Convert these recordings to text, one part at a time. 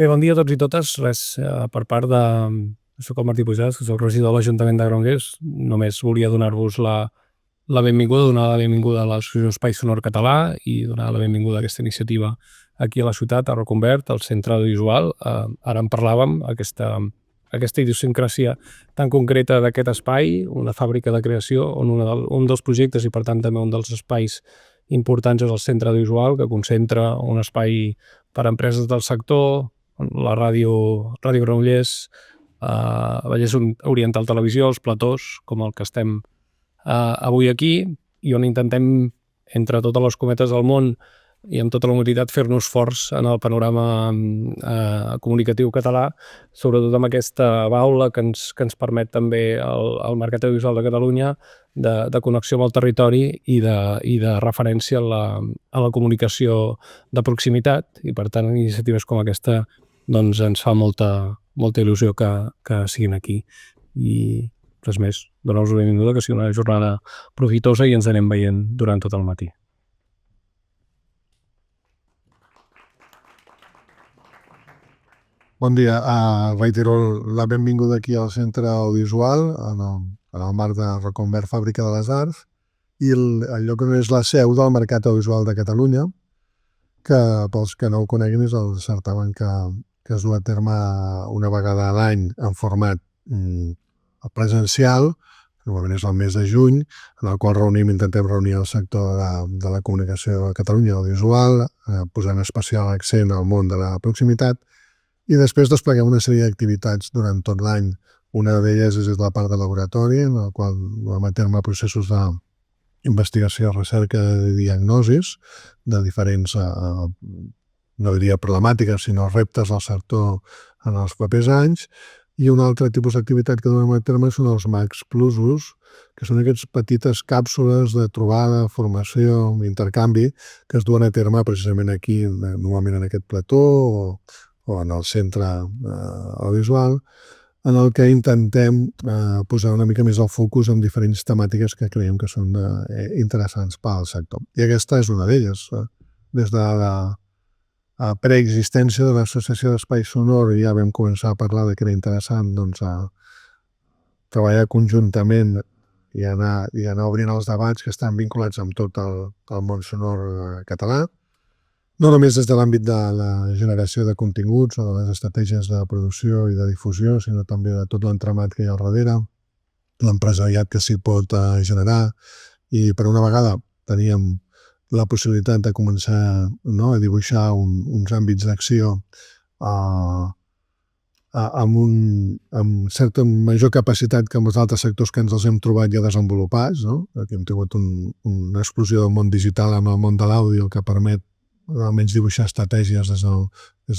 Bé, bon dia a tots i totes. Per part de... Soc el Martí Pujals, que soc regidor de l'Ajuntament de Granollers. Només volia donar-vos la benvinguda, donar la benvinguda a l'Associació Espai Sonor Català i donar la benvinguda a aquesta iniciativa aquí a la ciutat, a Reconvert, al Centre Audiovisual. Ara en parlàvem, aquesta idiosincràsia tan concreta d'aquest espai, una fàbrica de creació, on un dels projectes i per tant també un dels espais importants és el Centre Audiovisual, que concentra un espai per a empreses del sector, la Ràdio Granollers, Vallès Oriental Televisió, els platós, com el que estem avui aquí, i on intentem, entre totes les cometes del món i amb tota la humilitat, fer-nos forts en el panorama comunicatiu català, sobretot amb aquesta baula que ens permet també el Mercat Audiovisual de Catalunya de connexió amb el territori i de referència a la comunicació de proximitat, i per tant iniciatives com aquesta doncs ens fa molta il·lusió que siguin aquí. I res més, donar-vos la benvinguda, que sigui una jornada profitosa i ens anem veient durant tot el matí. Bon dia. Reitero la benvinguda aquí al Centre Audiovisual, en el marc de Reconvert Fàbrica de les Arts, i el lloc on és la seu del Mercat Audiovisual de Catalunya, que pels que no ho coneguin és el certamen que es du a terme una vegada a l'any en format presencial, normalment és el mes de juny, en el qual intentem reunir el sector de la comunicació a Catalunya, audiovisual, posant especial accent al món de la proximitat, i després despleguem una sèrie d'activitats durant tot l'any. Una d'elles és la part de laboratori, en la qual duem a terme processos d'investigació, recerca i diagnosis de diferents, no diria problemàtiques, sinó reptes del sector en els propers anys. I un altre tipus d'activitat que duem a terme són els Max Plusos, que són aquestes petites càpsules de trobada, formació, intercanvi, que es duen a terme precisament aquí, normalment en aquest plató o en el centre audiovisual, en el que intentem posar una mica més el focus en diferents temàtiques que creiem que són interessants pel sector. I aquesta és una d'elles. Des de la preexistència de l'Associació d'Espai Sonor ja vam començar a parlar que era interessant treballar conjuntament i anar obrint els debats que estan vinculats amb tot el món sonor català, no només des de l'àmbit de la generació de continguts o de les estratègies de producció i de difusió, sinó també de tot l'entramat que hi ha al darrere, l'empresariat que s'hi pot generar, i per una vegada teníem la possibilitat de començar a dibuixar uns àmbits d'acció amb certa major capacitat que amb els altres sectors que ens els hem trobat ja desenvolupats. Aquí hem tingut una explosió del món digital amb el món de l'àudio que permet almenys dibuixar estratègies des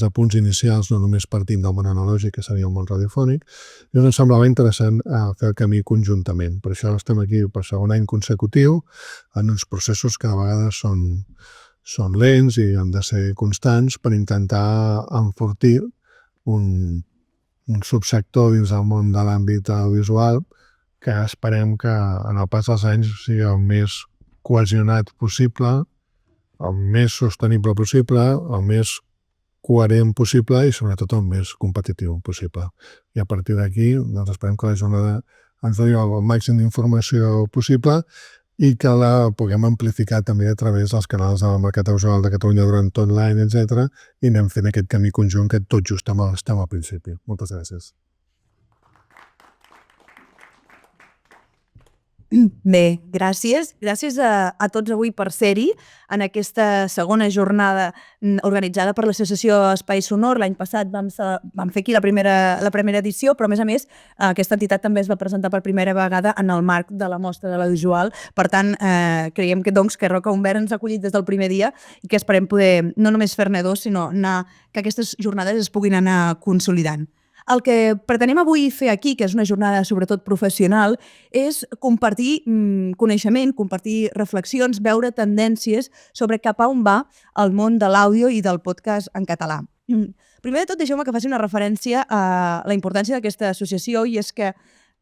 de punts inicials, no només partint del món analògic, que seria el món radiofònic. I ens semblava interessant fer el camí conjuntament. Per això estem aquí per segon any consecutiu, en uns processos que a vegades són lents i han de ser constants per intentar enfortir un subsector dins del món de l'àmbit audiovisual que esperem que en el pas dels anys sigui el més cohesionat possible, el més sostenible possible, el més coherent possible i sobretot el més competitiu possible. I a partir d'aquí esperem que la jornada ens doni el màxim d'informació possible i que la puguem amplificar també a través dels canals del Mercat Audiovisual de Catalunya durant tot l'any, etc. I anem fent aquest camí conjunt que tot just estem al principi. Moltes gràcies. Bé, gràcies. Gràcies a tots avui per ser-hi en aquesta segona jornada organitzada per l'Associació Espai Sonor. L'any passat vam fer aquí la primera edició, però a més aquesta entitat també es va presentar per primera vegada en el marc de la mostra de l'audiovisual. Per tant, creiem que Reconvert ens ha acollit des del primer dia i que esperem poder no només fer-ne dos, sinó que aquestes jornades es puguin anar consolidant. El que pretenem avui fer aquí, que és una jornada sobretot professional, és compartir coneixement, compartir reflexions, veure tendències sobre cap a on va el món de l'àudio i del podcast en català. Primer de tot, deixeu-me que faci una referència a la importància d'aquesta associació, i és que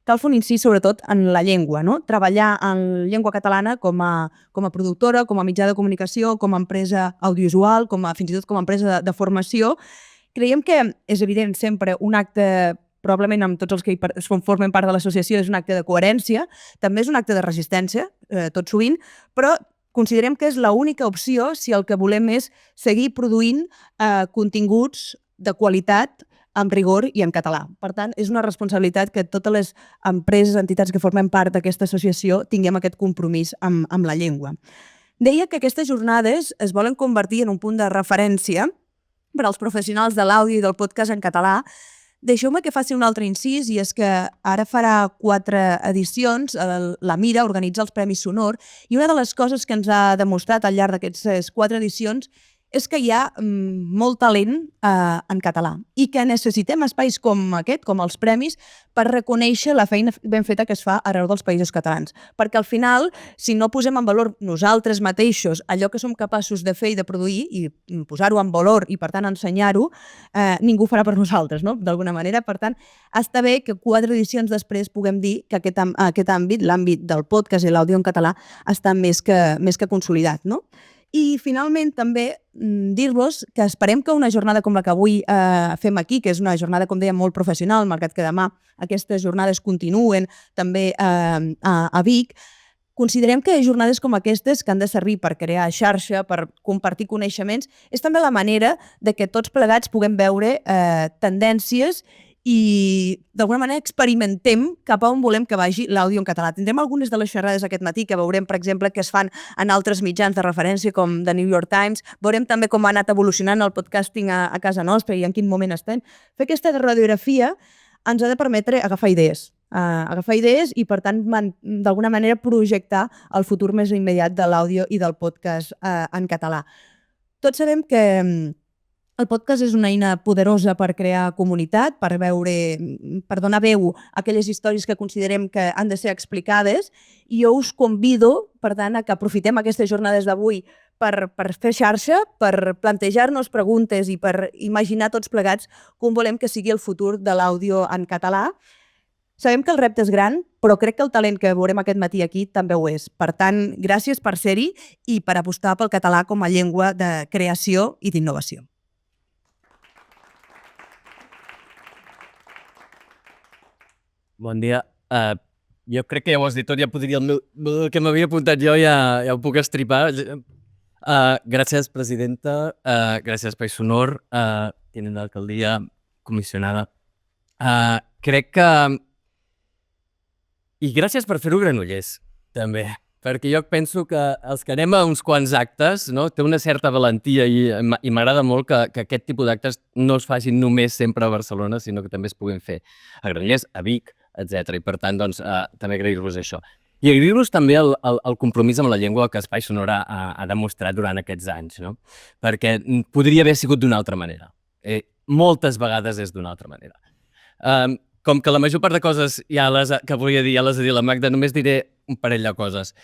cal fer un incís sobretot en la llengua, no? Treballar en llengua catalana com a productora, com a mitjà de comunicació, com a empresa audiovisual, fins i tot com a empresa de formació, Creiem que és evident sempre un acte, probablement amb tots els que formen part de l'associació, és un acte de coherència, també és un acte de resistència, tot sovint, però considerem que és l'única opció si el que volem és seguir produint continguts de qualitat amb rigor i en català. Per tant, és una responsabilitat que totes les empreses, entitats que formem part d'aquesta associació tinguem aquest compromís amb la llengua. Deia que aquestes jornades es volen convertir en un punt de referència per als professionals de l'àudio i del podcast en català. Deixeu-me que faci un altre incís, i és que ara farà 4 edicions, la Mira organitza els Premis Sonor, i una de les coses que ens ha demostrat al llarg d'aquestes 4 edicions és que hi ha molt talent en català i que necessitem espais com aquest, com els premis, per reconèixer la feina ben feta que es fa arreu dels països catalans. Perquè al final, si no posem en valor nosaltres mateixos allò que som capaços de fer i de produir i posar-ho en valor i, per tant, ensenyar-ho, ningú ho farà per nosaltres, no? D'alguna manera. Per tant, està bé que 4 edicions després puguem dir que aquest àmbit, l'àmbit del podcast i l'àudio en català, està més que consolidat, no? I, finalment, també dir-vos que esperem que una jornada com la que avui fem aquí, que és una jornada, com dèiem, molt professional, malgrat que demà aquestes jornades continuen també a Vic, considerem que jornades com aquestes, que han de servir per crear xarxa, per compartir coneixements, és també la manera de que tots plegats puguem veure tendències i d'alguna manera experimentem cap a on volem que vagi l'àudio en català. Tindrem algunes de les xerrades aquest matí que veurem, per exemple, que es fan en altres mitjans de referència com The New York Times. Veurem també com ha anat evolucionant el podcasting a casa nostra i en quin moment estem. Fer aquesta radiografia ens ha de permetre agafar idees i, per tant, d'alguna manera projectar el futur més immediat de l'àudio i del podcast en català. Tots sabem que el podcast és una eina poderosa per crear comunitat, per donar veu a aquelles històries que considerem que han de ser explicades, i jo us convido, per tant, a que aprofitem aquestes jornades d'avui per fer xarxa, per plantejar-nos preguntes i per imaginar tots plegats com volem que sigui el futur de l'àudio en català. Sabem que el repte és gran, però crec que el talent que veurem aquest matí aquí també ho és. Per tant, gràcies per ser-hi i per apostar pel català com a llengua de creació i d'innovació. Bon dia. Jo crec que ja ho has dit tot, ja podria el que m'havia apuntat jo ja ho puc estripar. Gràcies, presidenta, gràcies, País Sonor, tinent d'alcaldia, comissionada. Crec que... I gràcies per fer-ho Granollers, també, perquè jo penso que els que anem a uns quants actes, no, té una certa valentia i m'agrada molt que aquest tipus d'actes no es facin només sempre a Barcelona, sinó que també es puguin fer a Granollers, a Vic, etc. I per tant, doncs, també agrair-vos això. I agrair-vos també el compromís amb la llengua que Espai Sonor ha demostrat durant aquests anys, no? Perquè podria haver sigut d'una altra manera. Moltes vegades és d'una altra manera. Com que la major part de coses que volia dir ja les ha dit la Magda, només diré un parell de coses.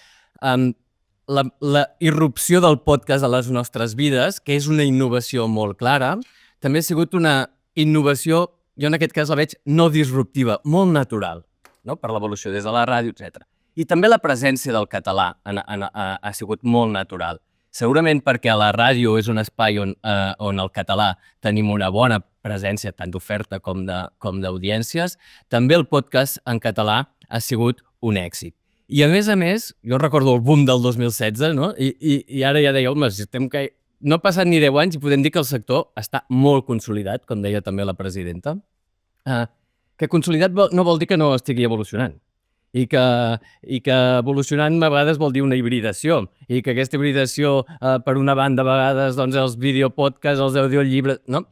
La irrupció del podcast a les nostres vides, que és una innovació molt clara, també ha sigut una innovació, jo en aquest cas la veig no disruptiva, molt natural, no? Per l'evolució des de la ràdio, etc. I també la presència del català ha sigut molt natural. Segurament perquè la ràdio és un espai on el català tenim una bona presència, tant d'oferta com d'audiències, també el podcast en català ha sigut un èxit. I a més, jo recordo el boom del 2016, no? I ara ja deia, home, no ha passat ni 10 anys i podem dir que el sector està molt consolidat, com deia també la presidenta. Que consolidat no vol dir que no estigui evolucionant. I que evolucionant a vegades vol dir una hibridació. I que aquesta hibridació, per una banda, a vegades, doncs, els videopodcasts, els audiollibres... No?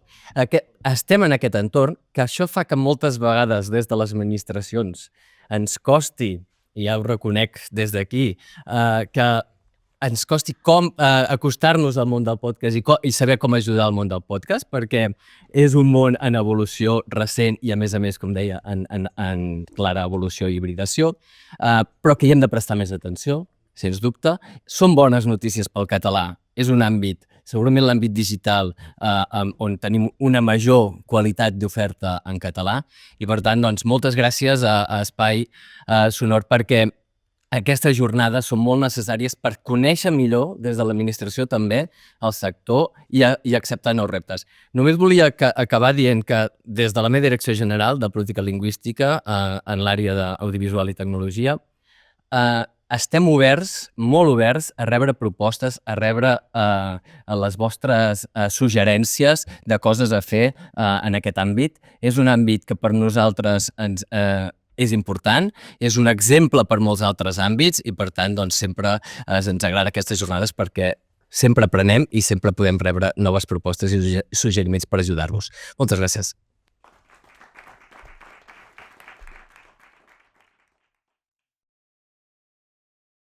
Estem en aquest entorn, que això fa que moltes vegades des de les administracions ens costi, i ja ho reconec des d'aquí, que ens costi com acostar-nos al món del podcast i saber com ajudar al món del podcast, perquè és un món en evolució recent i, a més, com deia, en clara evolució i hibridació, però que hi hem de prestar més atenció, sens dubte. Són bones notícies pel català. És un àmbit, segurament l'àmbit digital, on tenim una major qualitat d'oferta en català i, per tant, doncs, moltes gràcies a Espai Sonor perquè aquestes jornades són molt necessàries per conèixer millor des de l'administració també el sector i acceptar nous reptes. Només volia acabar dient que des de la meva direcció general de política lingüística en l'àrea d'audiovisual i tecnologia estem oberts, molt oberts, a rebre propostes, a rebre les vostres suggerències de coses a fer en aquest àmbit. És un àmbit que per nosaltres és important, és un exemple per molts altres àmbits i per tant doncs, sempre ens agrada aquestes jornades perquè sempre aprenem i sempre podem rebre noves propostes i suggeriments per ajudar-vos. Moltes gràcies.